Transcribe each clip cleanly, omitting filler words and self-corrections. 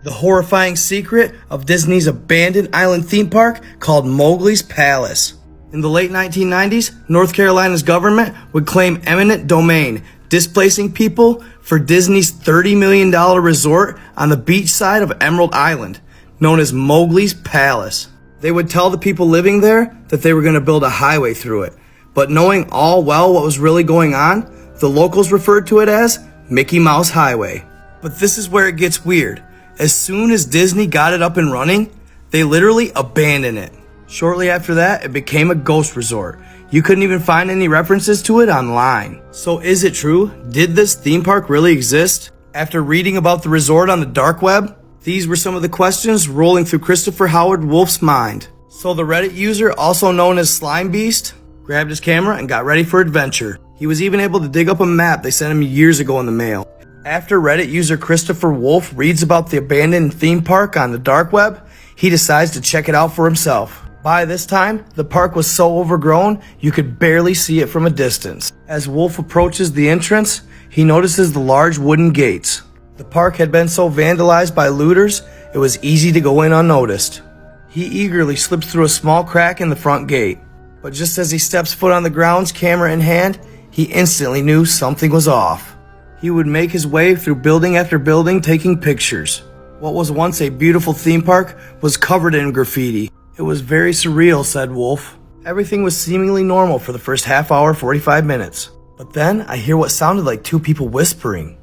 The horrifying secret of Disney's abandoned island theme park called Mowgli's Palace. In the late 1990s, North Carolina's government would claim eminent domain, displacing people for Disney's $30 million resort on the beach side of Emerald Island, known as Mowgli's Palace. They would tell the people living there that they were going to build a highway through it, but knowing all well what was really going on, the locals referred to it as Mickey Mouse Highway. But this is where it gets weird. As soon as Disney got it up and running, they literally abandoned it. Shortly after that, it became a ghost resort. You couldn't even find any references to it online. So is it true? Did this theme park really exist? After reading about the resort on the dark web, these were some of the questions rolling through Christopher Howard Wolf's mind. So the Reddit user, also known as Slime Beast, grabbed his camera and got ready for adventure. He was even able to dig up a map they sent him years ago in the mail. After Reddit user Christopher Wolf reads about the abandoned theme park on the dark web, he decides to check it out for himself. By this time, the park was so overgrown, you could barely see it from a distance. As Wolf approaches the entrance, he notices the large wooden gates. The park had been so vandalized by looters, it was easy to go in unnoticed. He eagerly slips through a small crack in the front gate. But just as he steps foot on the grounds, camera in hand, he instantly knew something was off. He would make his way through building after building, taking pictures. What was once a beautiful theme park was covered in graffiti. It was very surreal, said Wolf. Everything was seemingly normal for the first half hour, 45 minutes. But then I hear what sounded like two people whispering.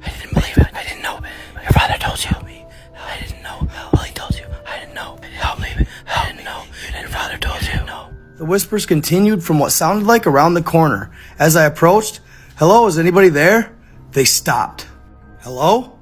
I didn't believe it. I didn't know. Your father told you. I didn't know. Well, he told you. I didn't know. Help me. I didn't know. Your father told you. The whispers continued from what sounded like around the corner. As I approached, "Hello, is anybody there?" They stopped. "Hello?"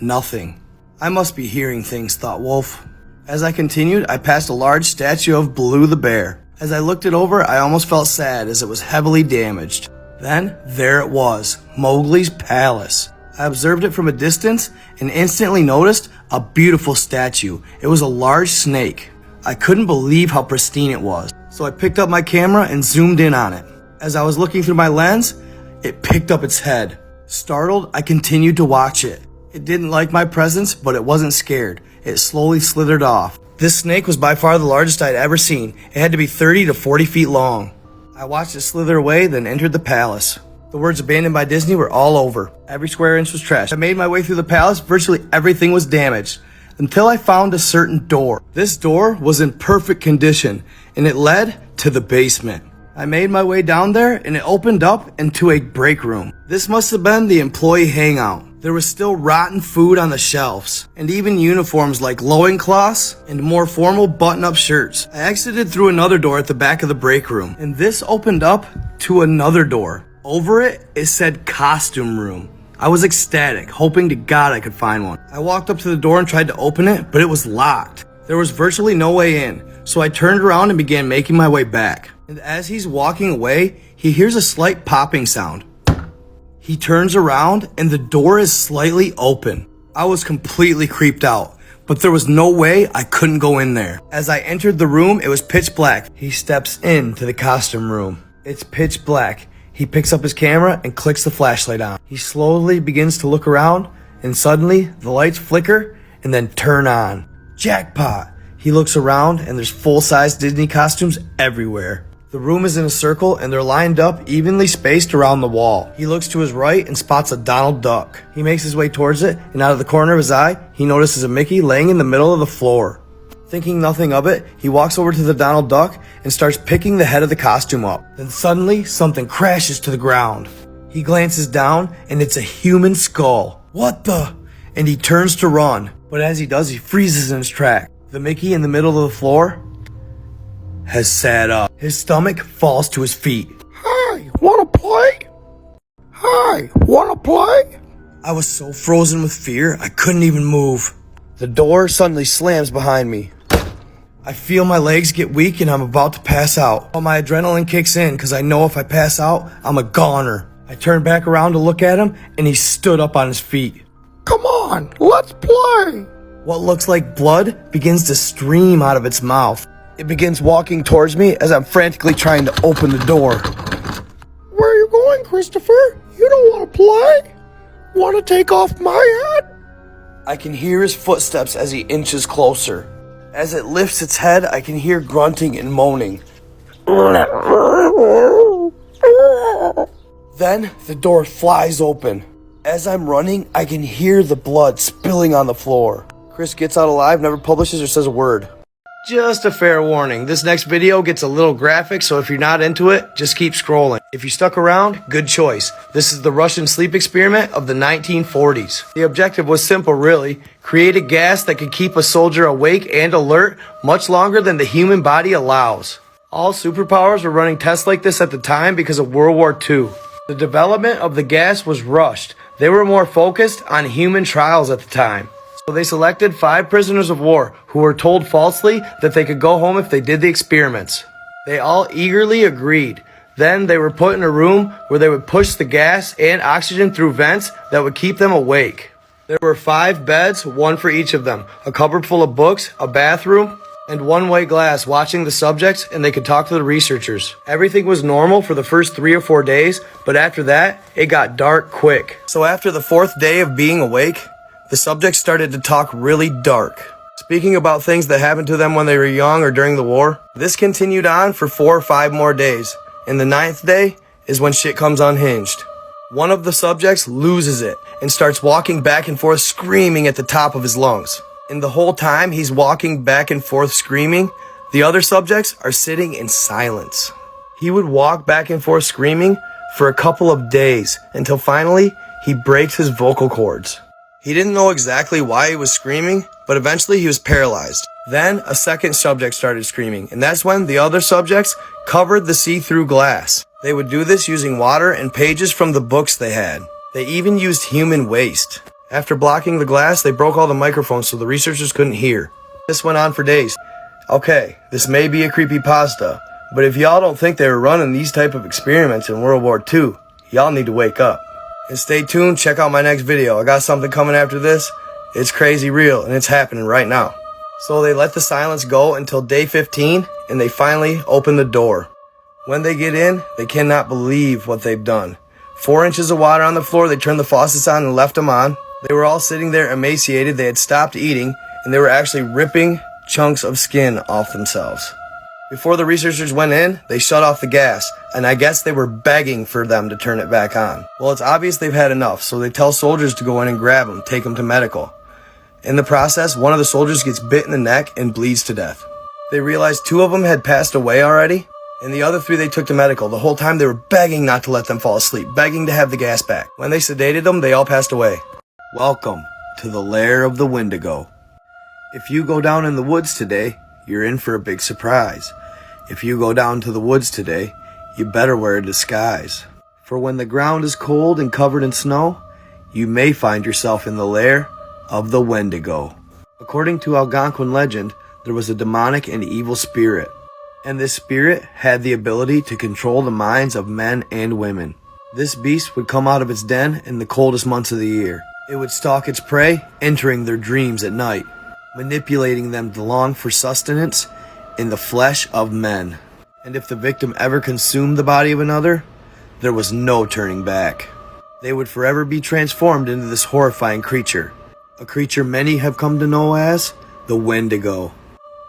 Nothing. I must be hearing things, thought Wolf. As I continued, I passed a large statue of Baloo the bear. As I looked it over, I almost felt sad as it was heavily damaged. Then, there it was, Mowgli's Palace. I observed it from a distance and instantly noticed a beautiful statue. It was a large snake. I couldn't believe how pristine it was, so I picked up my camera and zoomed in on it. As I was looking through my lens, it picked up its head. Startled, I continued to watch it. It didn't like my presence, but it wasn't scared. It slowly slithered off. This snake was by far the largest I'd ever seen. It had to be 30 to 40 feet long. I watched it slither away, then entered the palace. The words abandoned by Disney were all over. Every square inch was trashed. I made my way through the palace. Virtually everything was damaged, until I found a certain door. This door was in perfect condition, and it led to the basement. I made my way down there, and it opened up into a break room. This must have been the employee hangout. There was still rotten food on the shelves, and even uniforms like loincloths and more formal button-up shirts. I exited through another door at the back of the break room, and this opened up to another door. Over it, it said costume room. I was ecstatic, hoping to God I could find one. I walked up to the door and tried to open it, but it was locked. There was virtually no way in, so I turned around and began making my way back. And as he's walking away, he hears a slight popping sound. He turns around and the door is slightly open. I was completely creeped out, but there was no way I couldn't go in there. As I entered the room, it was pitch black. He steps into the costume room. It's pitch black. He picks up his camera and clicks the flashlight on. He slowly begins to look around, and suddenly the lights flicker and then turn on. Jackpot! He looks around and there's full-size Disney costumes everywhere. The room is in a circle and they're lined up evenly spaced around the wall. He looks to his right and spots a Donald Duck. He makes his way towards it, and out of the corner of his eye, he notices a Mickey laying in the middle of the floor. Thinking nothing of it, he walks over to the Donald Duck and starts picking the head of the costume up. Then suddenly, something crashes to the ground. He glances down and it's a human skull. What the? And he turns to run, but as he does, he freezes in his track. The Mickey in the middle of the floor has sat up. His stomach falls to his feet. Hi, wanna play? Hi, wanna play? I was so frozen with fear, I couldn't even move. The door suddenly slams behind me. I feel my legs get weak and I'm about to pass out. But my adrenaline kicks in because I know if I pass out, I'm a goner. I turn back around to look at him and he stood up on his feet. Come on, let's play. What looks like blood begins to stream out of its mouth. It begins walking towards me as I'm frantically trying to open the door. Where are you going, Christopher? You don't want to play? Want to take off my head? I can hear his footsteps as he inches closer. As it lifts its head, I can hear grunting and moaning. Then the door flies open. As I'm running, I can hear the blood spilling on the floor. Chris gets out alive, never publishes or says a word. Just a fair warning, this next video gets a little graphic, so if you're not into it, just keep scrolling. If you stuck around, good choice. This is the Russian sleep experiment of the 1940s. The objective was simple really, create a gas that could keep a soldier awake and alert much longer than the human body allows. All superpowers were running tests like this at the time because of World War II. The development of the gas was rushed. They were more focused on human trials at the time. So they selected 5 prisoners of war who were told falsely that they could go home if they did the experiments. They all eagerly agreed. Then they were put in a room where they would push the gas and oxygen through vents that would keep them awake. There were 5 beds, 1 for each of them, a cupboard full of books, a bathroom, and one-way glass watching the subjects, and they could talk to the researchers. Everything was normal for the first 3 or 4 days, but after that, it got dark quick. So after the 4th day of being awake, the subjects started to talk really dark, speaking about things that happened to them when they were young or during the war. This continued on for 4 or 5 more days, and the 9th day is when shit comes unhinged. One of the subjects loses it and starts walking back and forth screaming at the top of his lungs. And the whole time he's walking back and forth screaming, the other subjects are sitting in silence. He would walk back and forth screaming for a couple of days until finally he breaks his vocal cords. He didn't know exactly why he was screaming, but eventually he was paralyzed. Then a second subject started screaming, and that's when the other subjects covered the see-through glass. They would do this using water and pages from the books they had. They even used human waste. After blocking the glass, they broke all the microphones so the researchers couldn't hear. This went on for days. Okay, this may be a creepypasta, but if y'all don't think they were running these type of experiments in World War II, y'all need to wake up. And stay tuned, check out my next video. I got something coming after this. It's crazy real, and it's happening right now. So they let the silence go until day 15, and they finally open the door. When they get in, they cannot believe what they've done. 4 inches of water on the floor, they turned the faucets on and left them on. They were all sitting there emaciated, they had stopped eating, and they were actually ripping chunks of skin off themselves. Before the researchers went in, they shut off the gas, and I guess they were begging for them to turn it back on. Well, it's obvious they've had enough, so they tell soldiers to go in and grab them, take them to medical. In the process, one of the soldiers gets bit in the neck and bleeds to death. They realized 2 of them had passed away already, and the other 3 they took to medical. The whole time they were begging not to let them fall asleep, begging to have the gas back. When they sedated them, they all passed away. Welcome to the lair of the Wendigo. If you go down in the woods today, you're in for a big surprise. If you go down to the woods today, you better wear a disguise. For when the ground is cold and covered in snow, you may find yourself in the lair of the Wendigo. According to Algonquin legend, there was a demonic and evil spirit, and this spirit had the ability to control the minds of men and women. This beast would come out of its den in the coldest months of the year. It would stalk its prey, entering their dreams at night, manipulating them to long for sustenance in the flesh of men. And if the victim ever consumed the body of another, there was no turning back. They would forever be transformed into this horrifying creature, a creature many have come to know as the Wendigo.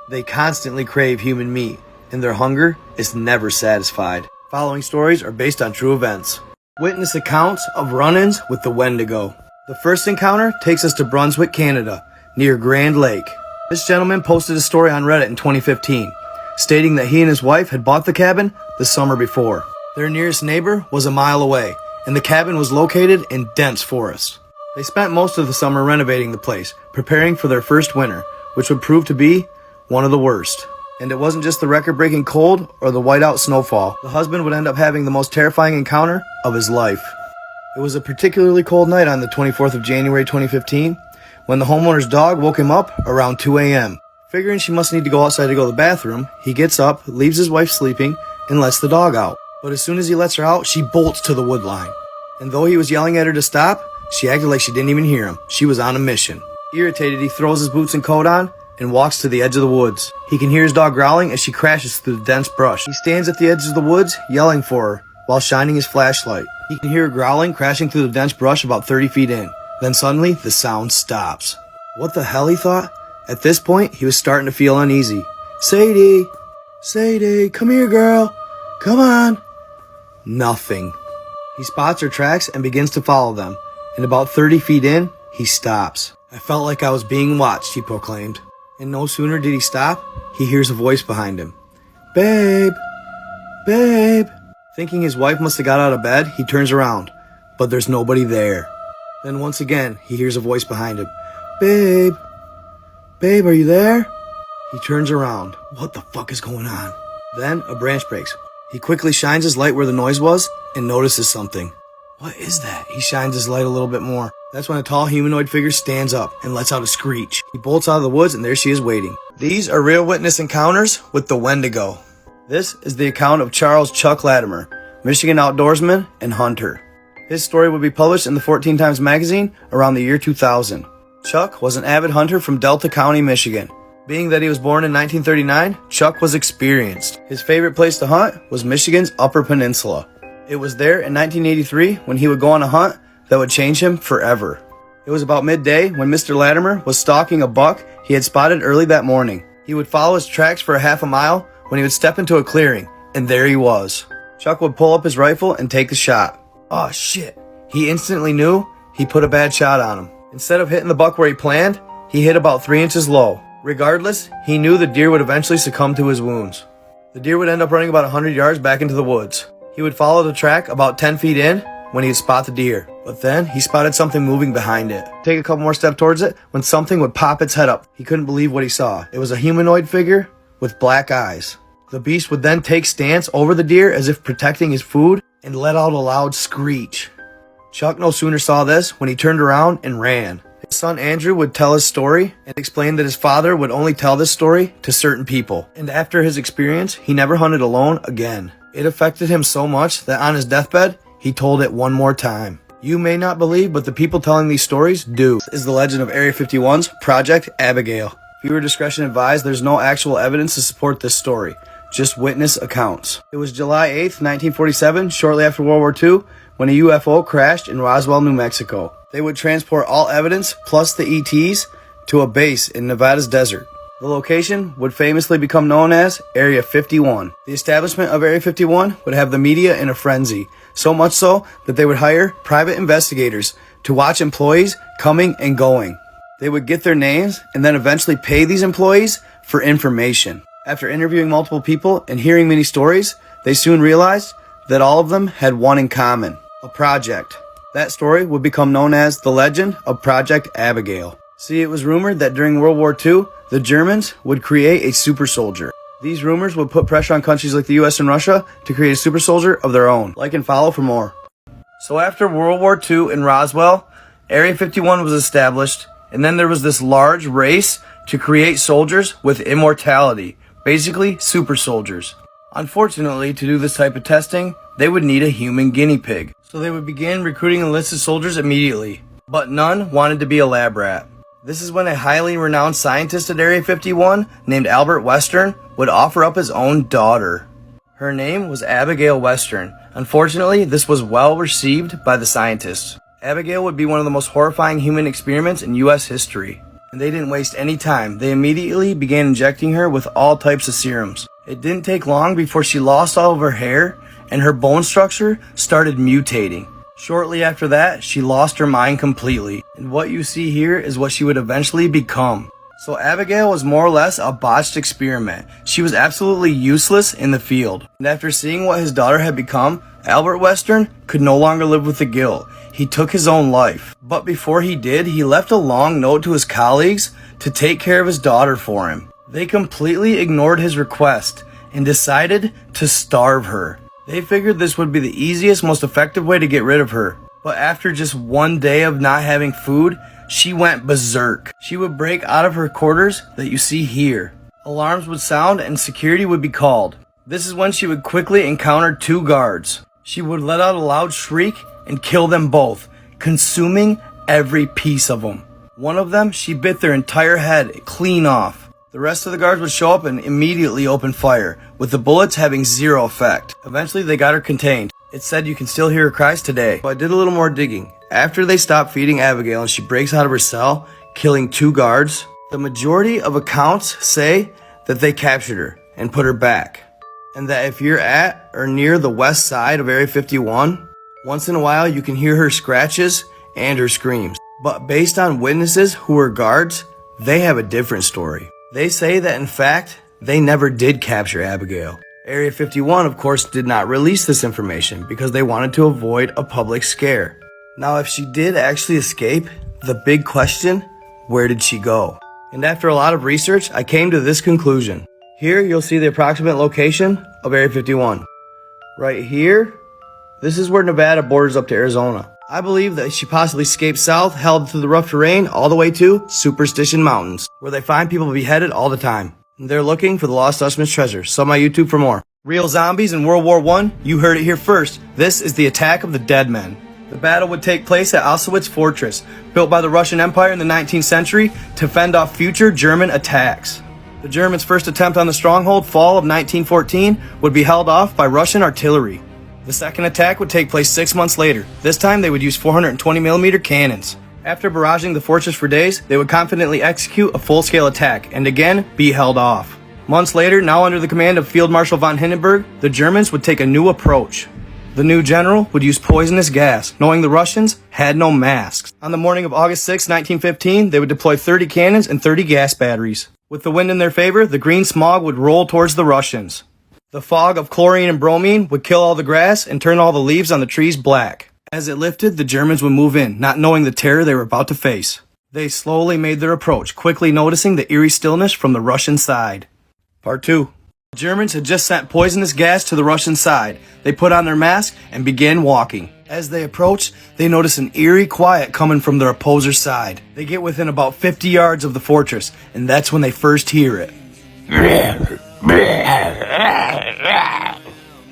They constantly crave human meat, and their hunger is never satisfied. Following stories are based on true events. Witness accounts of run-ins with the Wendigo. The first encounter takes us to Brunswick, Canada, near Grand Lake. This gentleman posted a story on Reddit in 2015, stating that he and his wife had bought the cabin the summer before. Their nearest neighbor was a mile away, and the cabin was located in dense forest. They spent most of the summer renovating the place, preparing for their first winter, which would prove to be one of the worst. And it wasn't just the record-breaking cold or the whiteout snowfall. The husband would end up having the most terrifying encounter of his life. It was a particularly cold night on the 24th of January 2015, when the homeowner's dog woke him up around 2 a.m. Figuring she must need to go outside to go to the bathroom, he gets up, leaves his wife sleeping, and lets the dog out. But as soon as he lets her out, she bolts to the wood line. And though he was yelling at her to stop, she acted like she didn't even hear him. She was on a mission. Irritated, he throws his boots and coat on and walks to the edge of the woods. He can hear his dog growling as she crashes through the dense brush. He stands at the edge of the woods, yelling for her, while shining his flashlight. He can hear her growling, crashing through the dense brush about 30 feet in. Then suddenly, the sound stops. What the hell, he thought? At this point, he was starting to feel uneasy. Sadie! Sadie, come here, girl! Come on! Nothing. He spots her tracks and begins to follow them. And about 30 feet in, he stops. I felt like I was being watched, he proclaimed. And no sooner did he stop, he hears a voice behind him. Babe! Babe! Thinking his wife must have got out of bed, he turns around. But there's nobody there. Then once again, he hears a voice behind him. Babe! Babe, are you there? He turns around. What the fuck is going on? Then a branch breaks. He quickly shines his light where the noise was and notices something. What is that? He shines his light a little bit more. That's when a tall humanoid figure stands up and lets out a screech. He bolts out of the woods and there she is waiting. These are real witness encounters with the Wendigo. This is the account of Charles Chuck Latimer, Michigan outdoorsman and hunter. His story would be published in the 14 Times magazine around the year 2000. Chuck was an avid hunter from Delta County, Michigan. Being that he was born in 1939, Chuck was experienced. His favorite place to hunt was Michigan's Upper Peninsula. It was there in 1983 when he would go on a hunt that would change him forever. It was about midday when Mr. Latimer was stalking a buck he had spotted early that morning. He would follow his tracks for a half a mile when he would step into a clearing, and there he was. Chuck would pull up his rifle and take the shot. Oh shit. He instantly knew he put a bad shot on him. Instead of hitting the buck where he planned, he hit about 3 inches low. Regardless, he knew the deer would eventually succumb to his wounds. The deer would end up running about 100 yards back into the woods. He would follow the track about 10 feet in when he would spot the deer. But then he spotted something moving behind it. Take a couple more steps towards it when something would pop its head up. He couldn't believe what he saw. It was a humanoid figure with black eyes. The beast would then take stance over the deer as if protecting his food and let out a loud screech. Chuck no sooner saw this when he turned around and ran. His son Andrew would tell his story and explain that his father would only tell this story to certain people. And after his experience, he never hunted alone again. It affected him so much that on his deathbed, he told it one more time. You may not believe, but the people telling these stories do. This is the legend of Area 51's Project Abigail. Viewer discretion advised, there's no actual evidence to support this story, just witness accounts. It was July 8th, 1947, shortly after World War II, when a UFO crashed in Roswell, New Mexico. They would transport all evidence, plus the ETs, to a base in Nevada's desert. The location would famously become known as Area 51. The establishment of Area 51 would have the media in a frenzy, so much so that they would hire private investigators to watch employees coming and going. They would get their names and then eventually pay these employees for information. After interviewing multiple people and hearing many stories, they soon realized that all of them had one in common: a project. That story would become known as the legend of Project Abigail. See, it was rumored that during World War II, the Germans would create a super soldier. These rumors would put pressure on countries like the US and Russia to create a super soldier of their own. Like and follow for more. So after World War II in Roswell, Area 51 was established, and then there was this large race to create soldiers with immortality, basically super soldiers. Unfortunately, to do this type of testing, they would need a human guinea pig. So they would begin recruiting enlisted soldiers immediately, but none wanted to be a lab rat. This is when a highly renowned scientist at Area 51 named Albert Western would offer up his own daughter. Her name was Abigail Western. Unfortunately, this was well received by the scientists. Abigail would be one of the most horrifying human experiments in US history. And they didn't waste any time. They immediately began injecting her with all types of serums. It didn't take long before she lost all of her hair and her bone structure started mutating. Shortly after that, she lost her mind completely. And what you see here is what she would eventually become. So Abigail was more or less a botched experiment. She was absolutely useless in the field. And after seeing what his daughter had become, Albert Western could no longer live with the guilt. He took his own life. But before he did, he left a long note to his colleagues to take care of his daughter for him. They completely ignored his request and decided to starve her. They figured this would be the easiest, most effective way to get rid of her. But after just one day of not having food, she went berserk. She would break out of her quarters that you see here. Alarms would sound and security would be called. This is when she would quickly encounter two guards. She would let out a loud shriek and kill them both, consuming every piece of them. One of them, she bit their entire head clean off. The rest of the guards would show up and immediately open fire, with the bullets having zero effect. Eventually, they got her contained. It's said you can still hear her cries today. So I did a little more digging. After they stopped feeding Abigail and she breaks out of her cell, killing 2 guards. The majority of accounts say that they captured her and put her back, and that if you're at or near the west side of Area 51, once in a while you can hear her scratches and her screams. But based on witnesses who were guards, they have a different story. They say that in fact, they never did capture Abigail. Area 51, of course, did not release this information because they wanted to avoid a public scare. Now, if she did actually escape, the big question, where did she go? And after a lot of research, I came to this conclusion. Here, you'll see the approximate location of Area 51. Right here, this is where Nevada borders up to Arizona. I believe that she possibly escaped south, held through the rough terrain, all the way to Superstition Mountains, where they find people beheaded all the time. And they're looking for the lost Dutchman's treasure. Sub my YouTube for more. Real zombies in World War I, you heard it here first. This is the attack of the dead men. The battle would take place at Auschwitz Fortress, built by the Russian Empire in the 19th century to fend off future German attacks. The Germans' first attempt on the stronghold, fall of 1914, would be held off by Russian artillery. The second attack would take place 6 months later. This time they would use 420mm cannons. After barraging the fortress for days, they would confidently execute a full-scale attack and again be held off. Months later, now under the command of Field Marshal von Hindenburg, the Germans would take a new approach. The new general would use poisonous gas, knowing the Russians had no masks. On the morning of August 6, 1915, they would deploy 30 cannons and 30 gas batteries. With the wind in their favor, the green smog would roll towards the Russians. The fog of chlorine and bromine would kill all the grass and turn all the leaves on the trees black. As it lifted, the Germans would move in, not knowing the terror they were about to face. They slowly made their approach, quickly noticing the eerie stillness from the Russian side. Part 2. The Germans had just sent poisonous gas to the Russian side. They put on their masks and began walking. As they approached, they noticed an eerie quiet coming from their opposer's side. They get within about 50 yards of the fortress, and that's when they first hear it.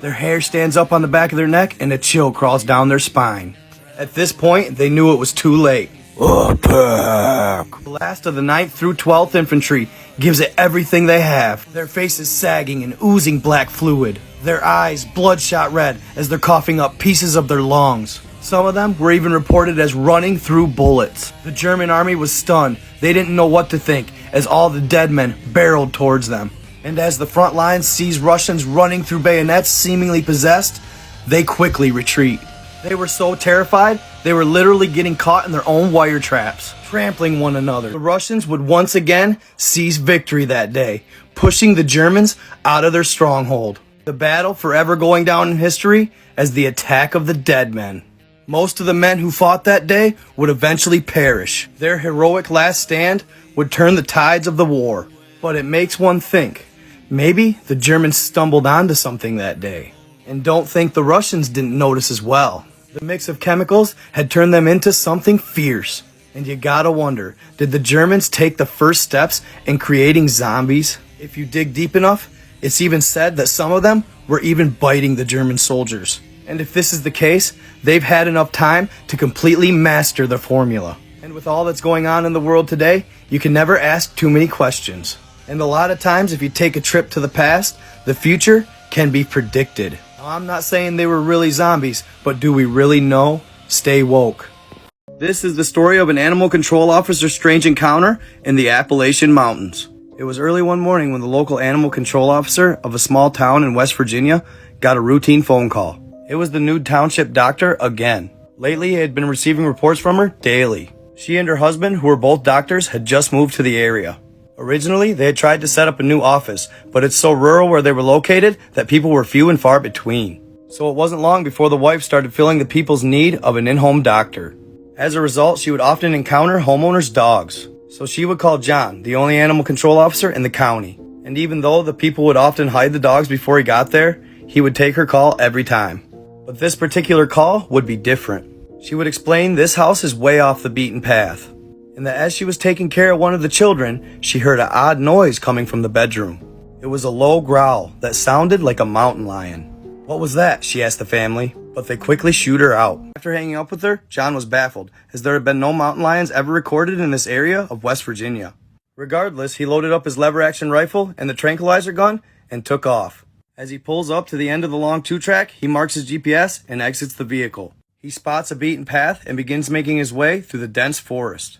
Their hair stands up on the back of their neck and a chill crawls down their spine. At this point, they knew it was too late. Attack! The last of the 9th through 12th Infantry gives it everything they have. Their faces sagging and oozing black fluid. Their eyes bloodshot red as they're coughing up pieces of their lungs. Some of them were even reported as running through bullets. The German army was stunned. They didn't know what to think as all the dead men barreled towards them. And as the front lines sees Russians running through bayonets seemingly possessed, they quickly retreat. They were so terrified, they were literally getting caught in their own wire traps, trampling one another. The Russians would once again seize victory that day, pushing the Germans out of their stronghold. The battle forever going down in history as the attack of the dead men. Most of the men who fought that day would eventually perish. Their heroic last stand would turn the tides of the war. But it makes one think, maybe the Germans stumbled onto something that day. And don't think the Russians didn't notice as well. The mix of chemicals had turned them into something fierce. And you gotta wonder, did the Germans take the first steps in creating zombies? If you dig deep enough, it's even said that some of them were even biting the German soldiers. And if this is the case, they've had enough time to completely master the formula. And with all that's going on in the world today, you can never ask too many questions. And a lot of times, if you take a trip to the past, the future can be predicted. Now, I'm not saying they were really zombies, but do we really know? Stay woke. This is the story of an animal control officer's strange encounter in the Appalachian Mountains. It was early one morning when the local animal control officer of a small town in West Virginia got a routine phone call. It was the new township doctor again. Lately, he had been receiving reports from her daily. She and her husband, who were both doctors, had just moved to the area. Originally, they had tried to set up a new office, but it's so rural where they were located that people were few and far between. So it wasn't long before the wife started feeling the people's need of an in-home doctor. As a result, she would often encounter homeowners' dogs. So she would call John, the only animal control officer in the county. And even though the people would often hide the dogs before he got there, he would take her call every time. But this particular call would be different. She would explain this house is way off the beaten path, and that as she was taking care of one of the children, she heard an odd noise coming from the bedroom. It was a low growl that sounded like a mountain lion. What was that? She asked the family, but they quickly shooed her out. After hanging up with her, John was baffled, as there had been no mountain lions ever recorded in this area of West Virginia. Regardless, he loaded up his lever-action rifle and the tranquilizer gun and took off. As he pulls up to the end of the long two-track, he marks his GPS and exits the vehicle. He spots a beaten path and begins making his way through the dense forest.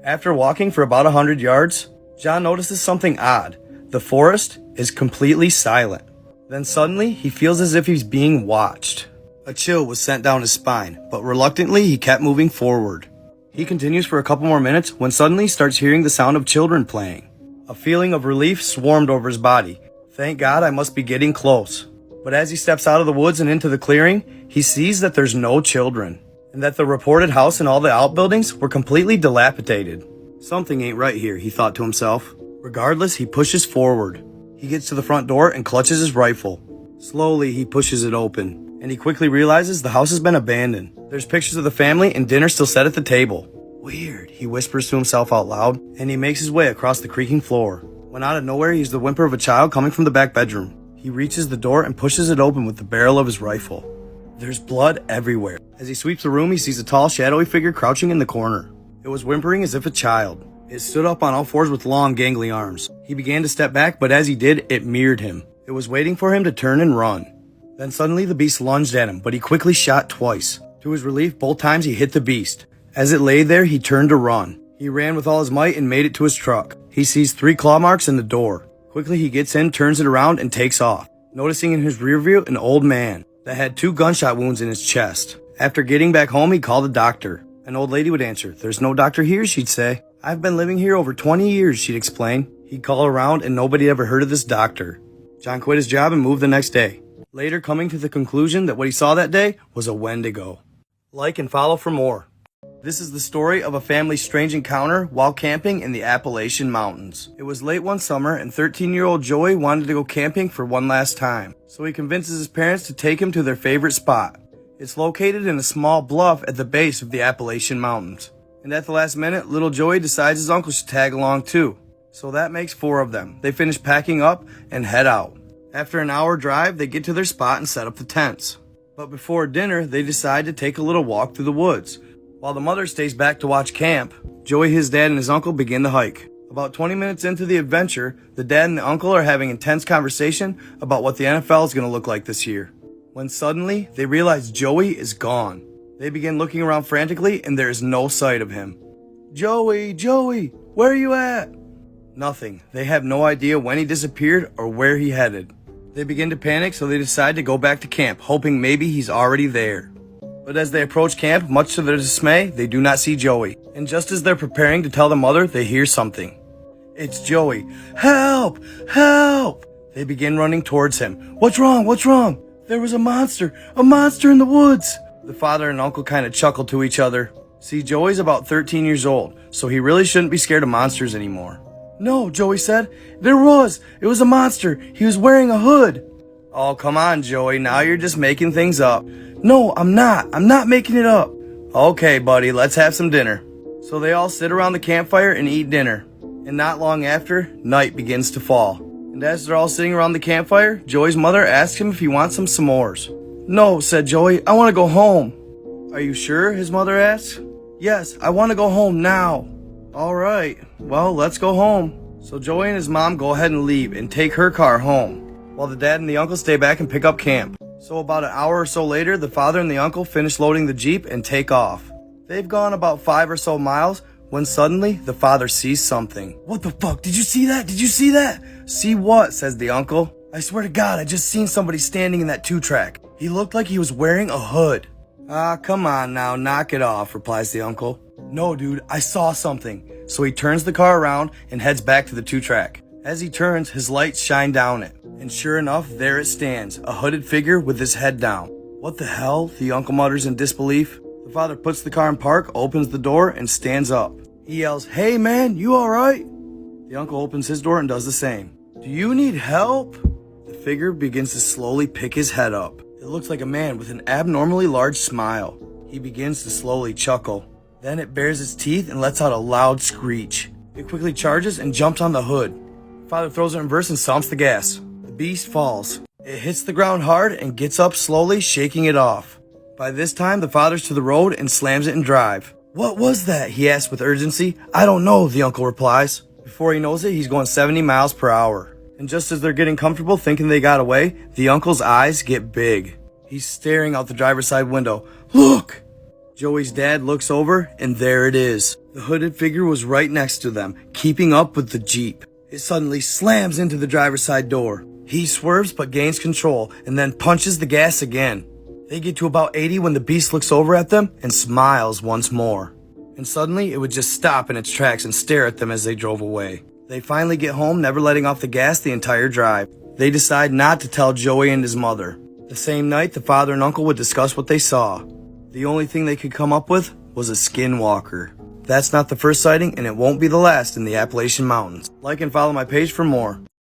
After walking for about 100 yards, John notices something odd. The forest is completely silent. Then suddenly, he feels as if he's being watched. A chill was sent down his spine, but reluctantly, he kept moving forward. He continues for a couple more minutes when suddenly he starts hearing the sound of children playing. A feeling of relief swarmed over his body. Thank God, I must be getting close. But as he steps out of the woods and into the clearing, he sees that there's no children, and that the reported house and all the outbuildings were completely dilapidated. Something ain't right here, he thought to himself. Regardless, he pushes forward. He gets to the front door and clutches his rifle. Slowly, he pushes it open, and he quickly realizes the house has been abandoned. There's pictures of the family and dinner still set at the table. Weird, he whispers to himself out loud, and he makes his way across the creaking floor. When out of nowhere, he hears the whimper of a child coming from the back bedroom. He reaches the door and pushes it open with the barrel of his rifle. There's blood everywhere. As he sweeps the room, he sees a tall, shadowy figure crouching in the corner. It was whimpering as if a child. It stood up on all fours with long, gangly arms. He began to step back, but as he did, it mirrored him. It was waiting for him to turn and run. Then suddenly the beast lunged at him, but he quickly shot twice. To his relief, both times he hit the beast. As it lay there, he turned to run. He ran with all his might and made it to his truck. He sees 3 claw marks in the door. Quickly he gets in, turns it around, and takes off, noticing in his rear view an old man that had 2 gunshot wounds in his chest. After getting back home, he called a doctor. An old lady would answer. "There's no doctor here," she'd say. "I've been living here over 20 years, she'd explain. He'd call around and nobody ever heard of this doctor. John quit his job and moved the next day, later coming to the conclusion that what he saw that day was a Wendigo. Like and follow for more. This is the story of a family's strange encounter while camping in the Appalachian Mountains. It was late one summer and 13-year-old Joey wanted to go camping for one last time, so he convinces his parents to take him to their favorite spot. It's located in a small bluff at the base of the Appalachian Mountains. And at the last minute, little Joey decides his uncle should tag along too. So that makes 4 of them. They finish packing up and head out. After an hour drive, they get to their spot and set up the tents. But before dinner, they decide to take a little walk through the woods. While the mother stays back to watch camp, Joey, his dad, and his uncle begin the hike. About 20 minutes into the adventure, the dad and the uncle are having intense conversation about what the NFL is going to look like this year. When suddenly, they realize Joey is gone. They begin looking around frantically and there is no sight of him. "Joey, Joey, where are you at?" Nothing. They have no idea when he disappeared or where he headed. They begin to panic, so they decide to go back to camp, hoping maybe he's already there. But as they approach camp, much to their dismay, they do not see Joey. And just as they're preparing to tell the mother, they hear something. It's Joey. "Help! Help!" They begin running towards him. "What's wrong? What's wrong?" "There was a monster in the woods." The father and uncle kind of chuckle to each other. See, Joey's about 13 years old, so he really shouldn't be scared of monsters anymore. "No," Joey said. It was a monster. He was wearing a hood." "Oh, come on, Joey. Now you're just making things up." "No, I'm not. I'm not making it up." "Okay, buddy, let's have some dinner." So they all sit around the campfire and eat dinner. And not long after, night begins to fall. And as they're all sitting around the campfire, Joey's mother asks him if he wants some s'mores. "No," said Joey. "I want to go home." "Are you sure?" his mother asks. "Yes, I want to go home now." "All right, well, let's go home." So Joey and his mom go ahead and leave and take her car home, while the dad and the uncle stay back and pick up camp. So about an hour or so later, the father and the uncle finish loading the Jeep and take off. They've gone about 5 or so miles when suddenly the father sees something. "What the fuck? Did you see that? Did you see that?" "See what?" says the uncle. "I swear to God, I just seen somebody standing in that 2-track. He looked like he was wearing a hood." "Ah, come on now, knock it off," replies the uncle. "No, dude, I saw something." So he turns the car around and heads back to the 2-track. As he turns, his lights shine down it. And sure enough, there it stands, a hooded figure with his head down. "What the hell?" the uncle mutters in disbelief. The father puts the car in park, opens the door, and stands up. He yells, "Hey man, you alright?" The uncle opens his door and does the same. "Do you need help?" The figure begins to slowly pick his head up. It looks like a man with an abnormally large smile. He begins to slowly chuckle. Then it bares its teeth and lets out a loud screech. It quickly charges and jumps on the hood. Father throws it in reverse and stomps the gas. The beast falls. It hits the ground hard and gets up slowly, shaking it off. By this time, the father's to the road and slams it in drive. "What was that?" he asks with urgency. "I don't know," the uncle replies. Before he knows it, he's going 70 miles per hour. And just as they're getting comfortable thinking they got away, the uncle's eyes get big. He's staring out the driver's side window. "Look!" Joey's dad looks over, and there it is. The hooded figure was right next to them, keeping up with the Jeep. It suddenly slams into the driver's side door. He swerves but gains control, and then punches the gas again. They get to about 80 when the beast looks over at them and smiles once more. And suddenly, it would just stop in its tracks and stare at them as they drove away. They finally get home, never letting off the gas the entire drive. They decide not to tell Joey and his mother. The same night, the father and uncle would discuss what they saw. The only thing they could come up with was a skinwalker. That's not the first sighting, and it won't be the last in the Appalachian Mountains. Like and follow my page for more.